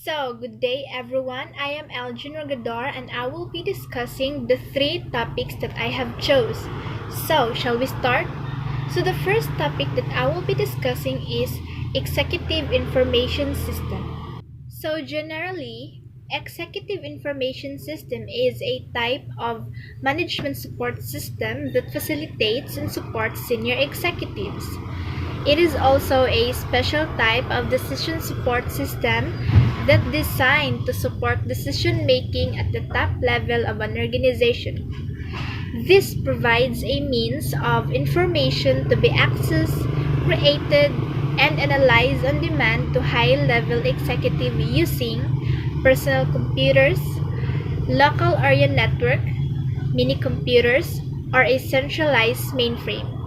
Good day everyone. I am ROGADOR and I will be discussing the three topics that I have chose. Shall we start? The first topic that I will be discussing is Executive Information System. Generally, Executive Information System is a type of management support system that facilitates and supports senior executives. It is also a special type of decision support system that designed to support decision making at the top level of an organization. This provides a means of information to be accessed, created, and analyzed on demand to high-level executive using personal computers, local area network, mini computers, or a centralized mainframe.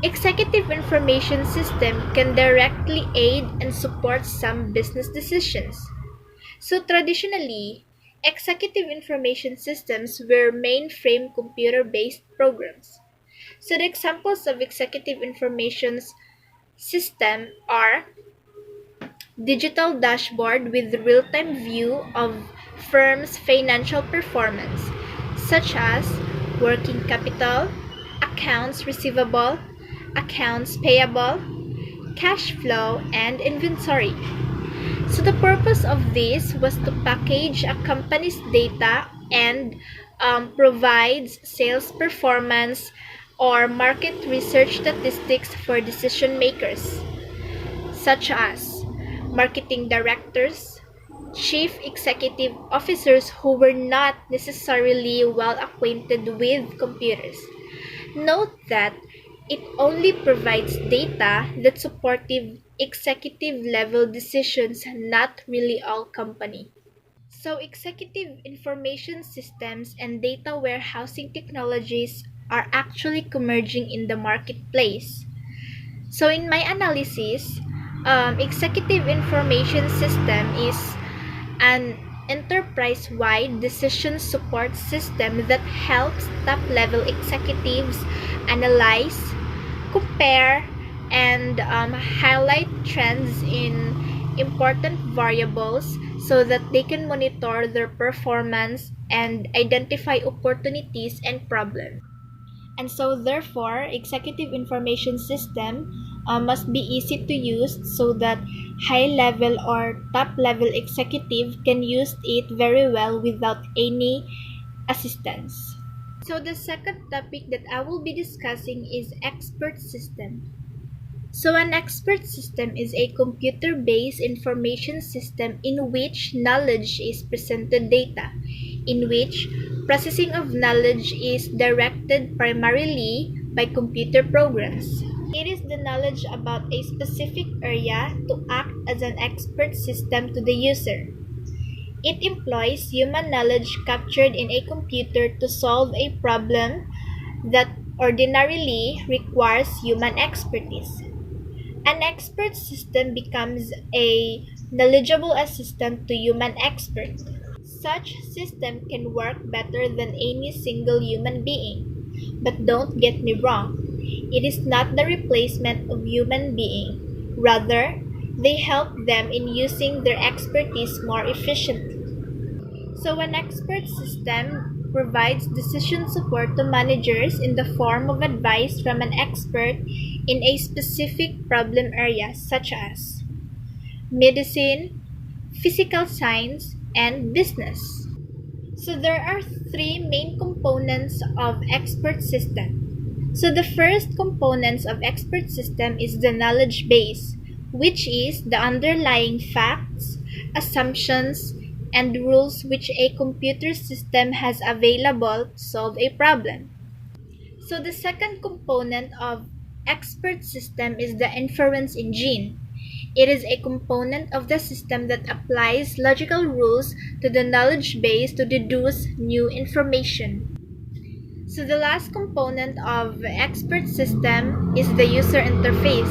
Executive Information System can directly aid and support some business decisions. Traditionally, Executive Information Systems were mainframe computer-based programs. The examples of Executive Information System are digital dashboard with real-time view of firm's financial performance, such as working capital, accounts receivable, accounts payable, cash flow, and inventory. The purpose of this was to package a company's data and provides sales performance or market research statistics for decision makers, such as marketing directors, chief executive officers who were not necessarily well acquainted with computers. Note that it only provides data that supportive executive level decisions, not really all company. Executive information systems and data warehousing technologies are actually converging in the marketplace. In my analysis, executive information system is an enterprise-wide decision support system that helps top-level executives analyze, compare, and highlight trends in important variables so that they can monitor their performance and identify opportunities and problems. And therefore, executive information system must be easy to use so that high level or top level executive can use it very well without any assistance. The second topic that I will be discussing is expert system. An expert system is a computer-based information system in which knowledge is presented data, in which processing of knowledge is directed primarily by computer programs. It is the knowledge about a specific area to act as an expert system to the user. It employs human knowledge captured in a computer to solve a problem that ordinarily requires human expertise. An expert system becomes a knowledgeable assistant to human expert. Such system can work better than any single human being. But don't get me wrong, it is not the replacement of human being. Rather, they help them in using their expertise more efficiently. An expert system provides decision support to managers in the form of advice from an expert in a specific problem area such as medicine, physical science, and business. There are three main components of expert system. The first components of expert system is the knowledge base, which is the underlying facts, assumptions, and rules which a computer system has available to solve a problem. The second component of expert system is the inference engine. It is a component of the system that applies logical rules to the knowledge base to deduce new information. The last component of the expert system is the user interface,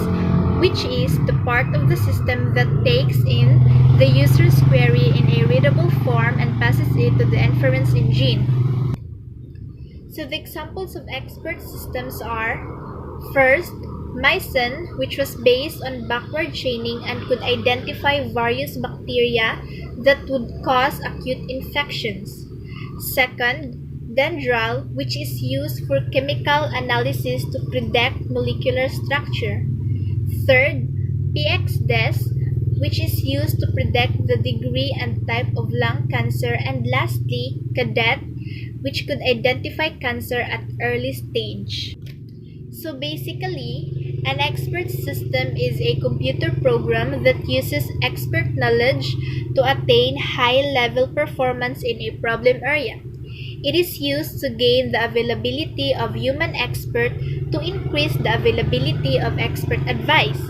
which is the part of the system that takes in the user's query in a readable form and passes it to the inference engine. The examples of expert systems are: first, Mycin, which was based on backward chaining and could identify various bacteria that would cause acute infections. Second, Dendral, which is used for chemical analysis to predict molecular structure. Third, PXDES, which is used to predict the degree and type of lung cancer. And lastly, CADET, which could identify cancer at early stage. So basically, an expert system is a computer program that uses expert knowledge to attain high-level performance in a problem area. It is used to gain the availability of human expert to increase the availability of expert advice.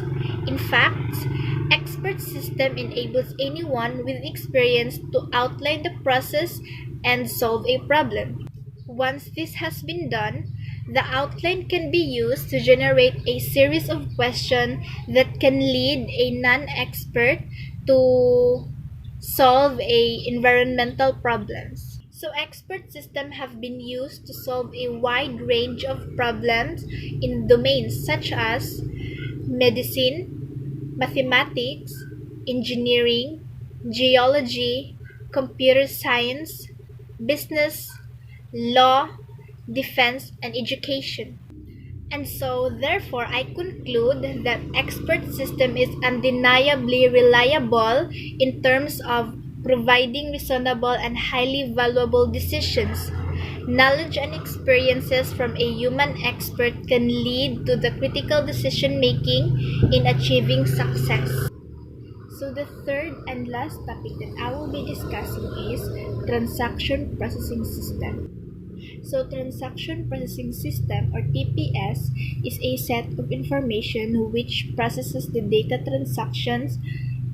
In fact, expert system enables anyone with experience to outline the process and solve a problem. Once this has been done, the outline can be used to generate a series of questions that can lead a non-expert to solve environmental problems. So expert systems have been used to solve a wide range of problems in domains such as medicine, mathematics, engineering, geology, computer science, business, law, defense, and education. And so, therefore, I conclude that expert system is undeniably reliable in terms of providing reasonable and highly valuable decisions. Knowledge and experiences from a human expert can lead to the critical decision making in achieving success. So the third and last topic that I will be discussing is transaction processing system. So transaction processing system, or TPS, is a set of information which processes the data transactions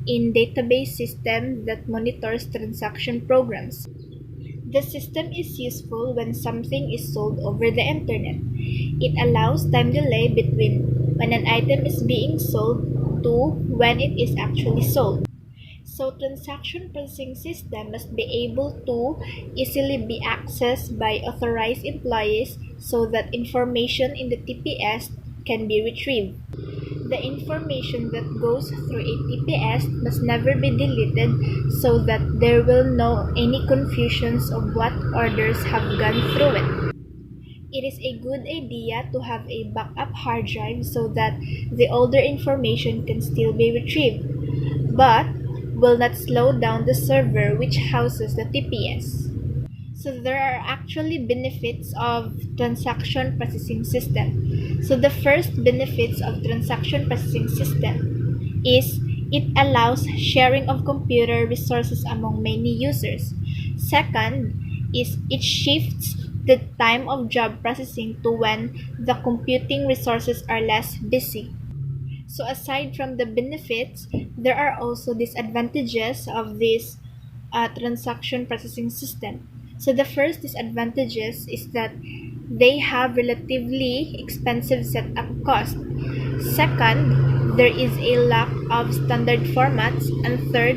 in database system that monitors transaction programs. The system is useful when something is sold over the internet. It allows time delay between when an item is being sold to when it is actually sold. So transaction processing system must be able to easily be accessed by authorized employees so that information in the TPS can be retrieved. The information that goes through a TPS must never be deleted so that there will no any confusions of what orders have gone through it. It is a good idea to have a backup hard drive so that the older information can still be retrieved, but will not slow down the server which houses the TPS. So there are actually benefits of transaction processing system. So the first benefits of transaction processing system is it allows sharing of computer resources among many users. Second is it shifts the time of job processing to when the computing resources are less busy. So aside from the benefits, there are also disadvantages of this transaction processing system. So the first disadvantages is that they have relatively expensive setup cost. Second, there is a lack of standard formats. And third,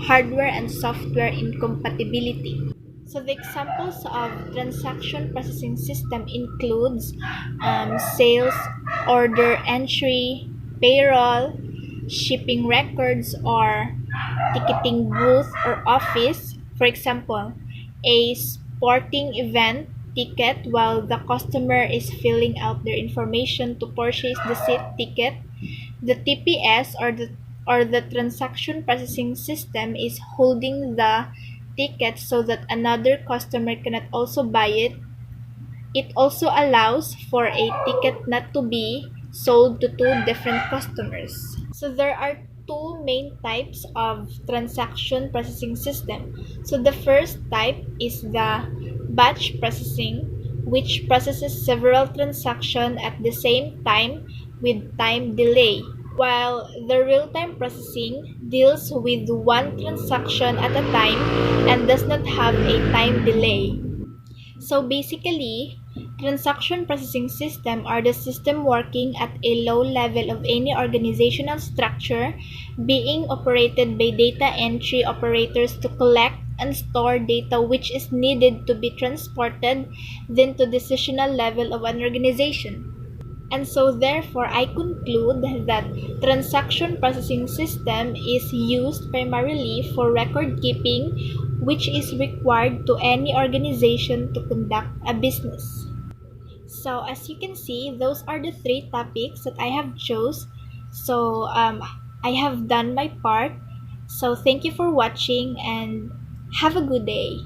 hardware and software incompatibility. So the examples of transaction processing system includes sales, order entry, payroll, shipping records, or ticketing booth or office. For example, a sporting event ticket while the customer is filling out their information to purchase the seat ticket. The TPS or the transaction processing system is holding the ticket so that another customer cannot also buy it. It also allows for a ticket not to be sold to two different customers. So there are two main types of transaction processing system. So the first type is the batch processing, which processes several transactions at the same time with time delay, while the real-time processing deals with one transaction at a time and does not have a time delay. So basically, transaction processing system are the system working at a low level of any organizational structure being operated by data entry operators to collect and store data which is needed to be transported then to decisional level of an organization. And so therefore I conclude that transaction processing system is used primarily for record keeping, which is required to any organization to conduct a business. So as you can see, those are the three topics that I have chose. So I have done my part. So thank you for watching and have a good day.